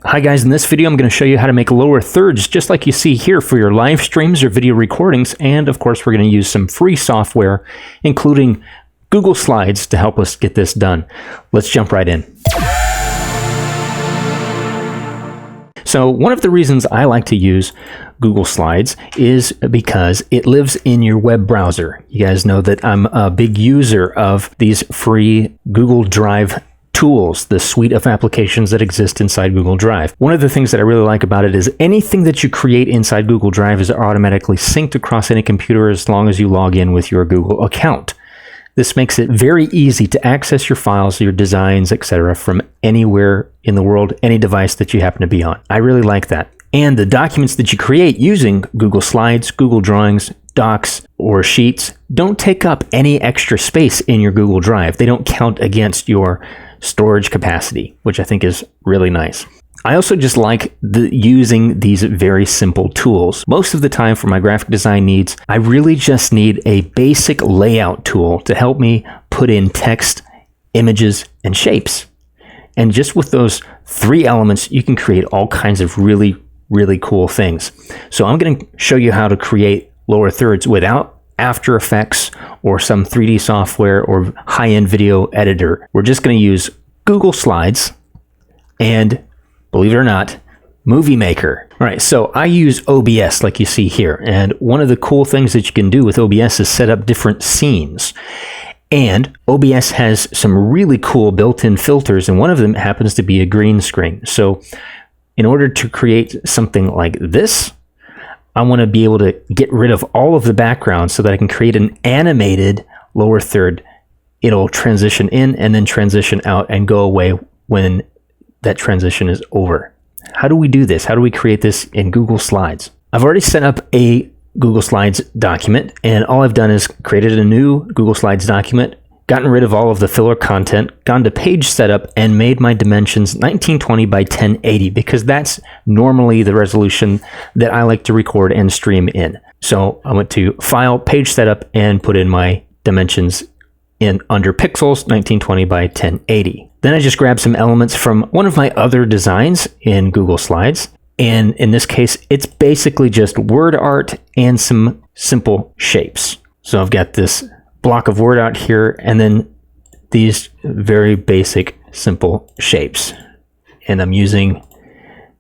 Hi guys, in this video I'm going to show you how to make lower thirds just like you see here for your live streams or video recordings, and of course we're going to use some free software including Google Slides to help us get this done. Let's jump right in. So one of the reasons I like to use Google Slides is because it lives in your web browser. You guys know that I'm a big user of these free Google Drive tools, the suite of applications that exist inside Google Drive. One of the things that I really like about it is anything that you create inside Google Drive is automatically synced across any computer as long as you log in with your Google account. This makes it very easy to access your files, your designs, etc. from anywhere in the world, any device that you happen to be on. I really like that. And the documents that you create using Google Slides, Google Drawings, Docs, or Sheets don't take up any extra space in your Google Drive. They don't count against your storage capacity, which I think is really nice. I also just like using these very simple tools. Most of the time for my graphic design needs, I really just need a basic layout tool to help me put in text, images, and shapes. And just with those three elements, you can create all kinds of really cool things. So I'm going to show you how to create lower thirds without After Effects or some 3D software or high-end video editor. We're just going to use Google Slides and, believe it or not, Moviemaker. All right, so I use OBS like you see here, and one of the cool things that you can do with OBS is set up different scenes. And OBS has some really cool built-in filters, and one of them happens to be a green screen. So in order to create something like this, I want to be able to get rid of all of the background so that I can create an animated lower third. It'll transition in and then transition out and go away when that transition is over. How do we do this? How do we create this in Google Slides? I've already set up a Google Slides document, and all I've done is created a new Google Slides document, gotten rid of all of the filler content, gone to page setup, and made my dimensions 1920 by 1080 because that's normally the resolution that I like to record and stream in. So I went to File, Page Setup, and put in my dimensions in under pixels, 1920 by 1080. Then I just grabbed some elements from one of my other designs in Google Slides. And in this case, it's basically just word art and some simple shapes. So I've got this block of word out here, and then these very basic simple shapes. And I'm using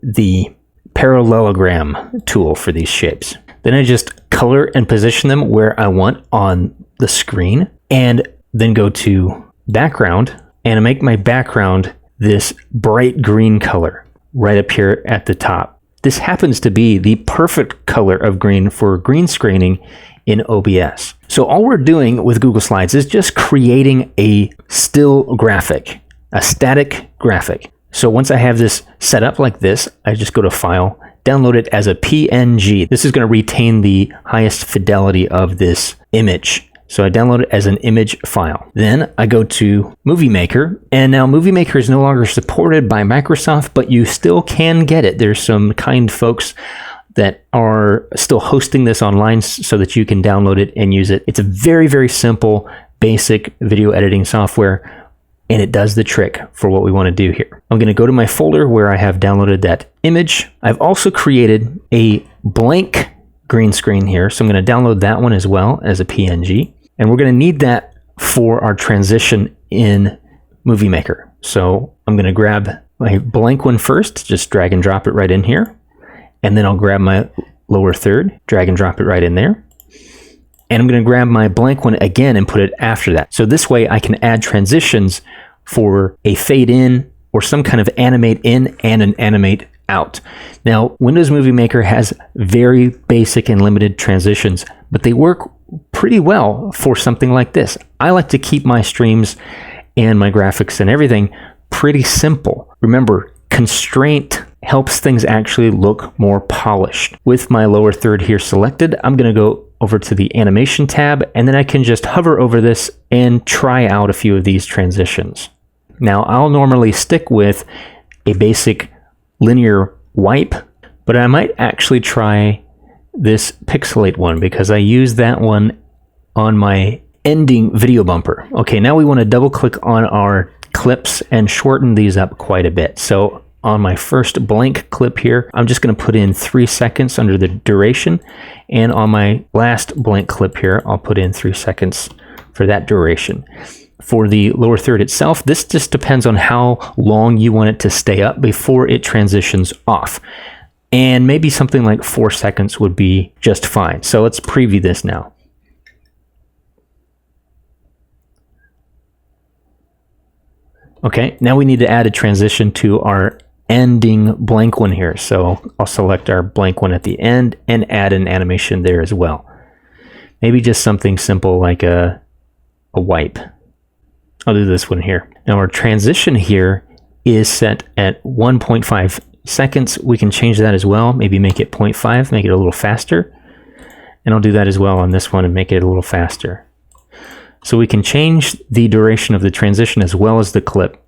the parallelogram tool for these shapes. Then I just color and position them where I want on the screen, and then go to background and make my background this bright green color right up here at the top. This happens to be the perfect color of green for green screening in OBS. So all we're doing with Google Slides is just creating a still graphic, a static graphic. So once I have this set up like this, I just go to File, download it as a PNG. This is going to retain the highest fidelity of this image. So I download it as an image file. Then I go to Moviemaker, and now Moviemaker is no longer supported by Microsoft, but you still can get it. There's some kind folks that are still hosting this online so that you can download it and use it. It's a very simple, basic video editing software, and it does the trick for what we want to do here. I'm going to go to my folder where I have downloaded that image. I've also created a blank green screen here, so I'm going to download that one as well as a PNG. And we're going to need that for our transition in Moviemaker. So I'm going to grab my blank one first, just drag and drop it right in here. And then I'll grab my lower third, drag and drop it right in there. And I'm going to grab my blank one again and put it after that. So this way I can add transitions for a fade in or some kind of animate in and an animate out. Now, Windows Movie Maker has very basic and limited transitions, but they work pretty well for something like this. I like to keep my streams and my graphics and everything pretty simple. Remember, constraint helps things actually look more polished. With my lower third here selected, I'm going to go over to the animation tab, and then I can just hover over this and try out a few of these transitions. Now, I'll normally stick with a basic linear wipe, but I might actually try this pixelate one because I use that one on my ending video bumper. Okay, now we want to double click on our clips and shorten these up quite a bit. So on my first blank clip here, I'm just going to put in 3 seconds under the duration. And on my last blank clip here, I'll put in 3 seconds for that duration. For the lower third itself, this just depends on how long you want it to stay up before it transitions off. And maybe something like 4 seconds would be just fine. So let's preview this now. Okay, now we need to add a transition to our ending blank one here. So I'll select our blank one at the end and add an animation there as well. Maybe just something simple like a wipe. I'll do this one here. Now our transition here is set at 1.5 seconds. We can change that as well. Maybe make it 0.5, make it a little faster. And I'll do that as well on this one and make it a little faster. So we can change the duration of the transition as well as the clip.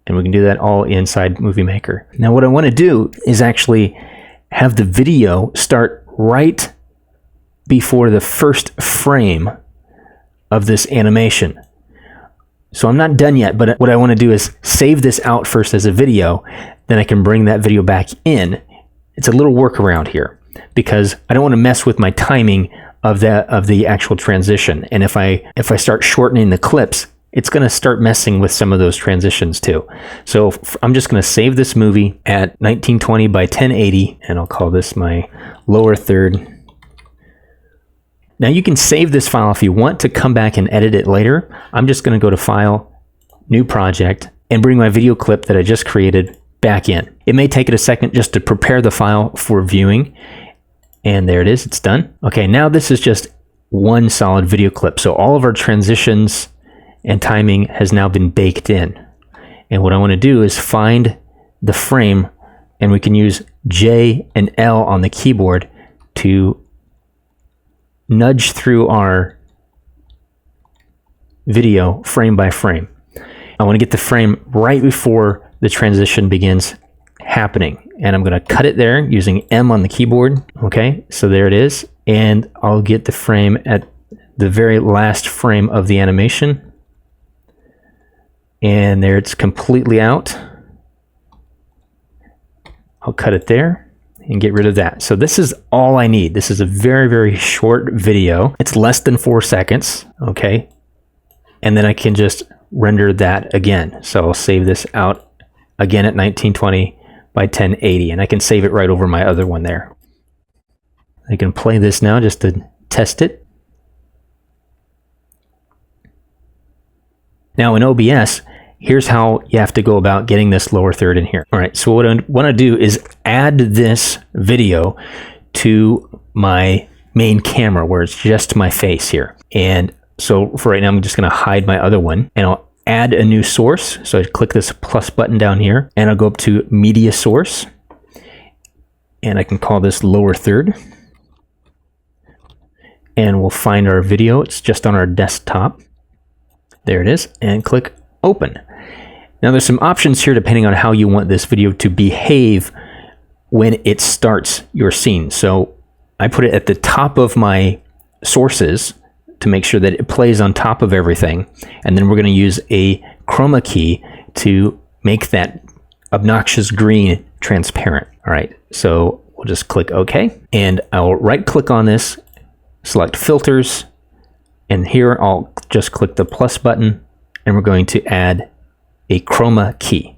And we can do that all inside Moviemaker. Now what I want to do is actually have the video start right before the first frame of this animation. So I'm not done yet, but what I want to do is save this out first as a video, then I can bring that video back in. It's a little workaround here because I don't want to mess with my timing of the actual transition. And if I start shortening the clips, it's going to start messing with some of those transitions too. So I'm just going to save this movie at 1920 by 1080, and I'll call this my lower third. Now you can save this file if you want to come back and edit it later. I'm just going to go to File, New Project, and bring my video clip that I just created back in. It may take it a second just to prepare the file for viewing. And there it is, it's done. Okay, now this is just one solid video clip. So all of our transitions and timing has now been baked in. And what I want to do is find the frame, and we can use J and L on the keyboard to nudge through our video frame by frame. I want to get the frame right before the transition begins happening, and I'm going to cut it there using M on the keyboard. Okay, so there it is, and I'll get the frame at the very last frame of the animation, and there it's completely out. I'll cut it there and get rid of that. So this is all I need. This is a very, very short video. It's less than 4 seconds, okay? And then I can just render that again. So I'll save this out again at 1920 by 1080, and I can save it right over my other one there. I can play this now just to test it. Now in OBS, here's how you have to go about getting this lower third in here. All right, so what I want to do is add this video to my main camera where it's just my face here. And so for right now, I'm just going to hide my other one, and I'll add a new source. So I click this plus button down here, and I'll go up to Media Source, and I can call this lower third. And we'll find our video. It's just on our desktop. There it is, and click Open. Now there's some options here depending on how you want this video to behave when it starts your scene. So I put it at the top of my sources to make sure that it plays on top of everything. And then we're going to use a chroma key to make that obnoxious green transparent. All right, so we'll just click OK. And I'll right click on this, select Filters, and here I'll just click the plus button, and we're going to add a chroma key.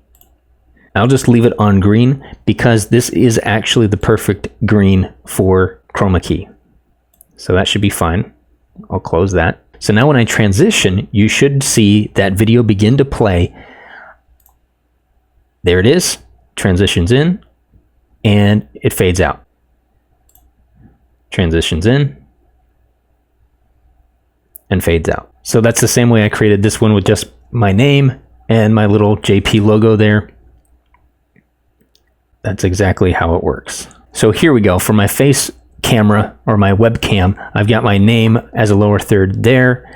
I'll just leave it on green because this is actually the perfect green for chroma key. So that should be fine. I'll close that. So now when I transition, you should see that video begin to play. There it is, transitions in, and it fades out. Transitions in, and fades out. So that's the same way I created this one with just my name and my little JP logo there. That's exactly how it works. So here we go. For my face camera or my webcam, I've got my name as a lower third there.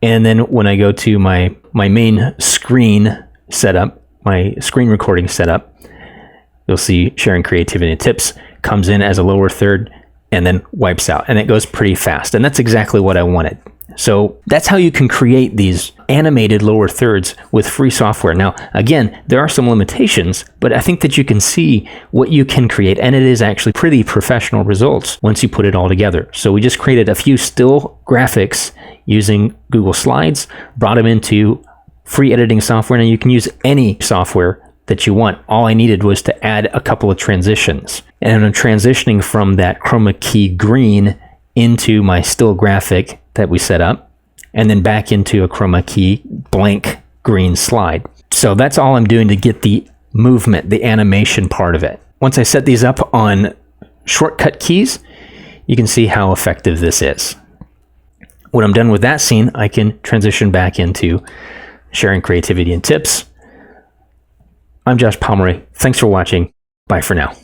And then when I go to my main screen setup, my screen recording setup, you'll see sharing creativity and tips comes in as a lower third. and then wipes out, and it goes pretty fast. And that's exactly what I wanted. So that's how you can create these animated lower thirds with free software. Now, again, there are some limitations, but I think that you can see what you can create, and it is actually pretty professional results once you put it all together. So we just created a few still graphics using Google Slides, brought them into free editing software, and you can use any software that you want. All I needed was to add a couple of transitions. And I'm transitioning from that chroma key green into my still graphic that we set up, and then back into a chroma key blank green slide. So that's all I'm doing to get the movement, the animation part of it. Once I set these up on shortcut keys, you can see how effective this is. When I'm done with that scene, I can transition back into sharing creativity and tips. I'm Josh Pomeroy. Thanks for watching. Bye for now.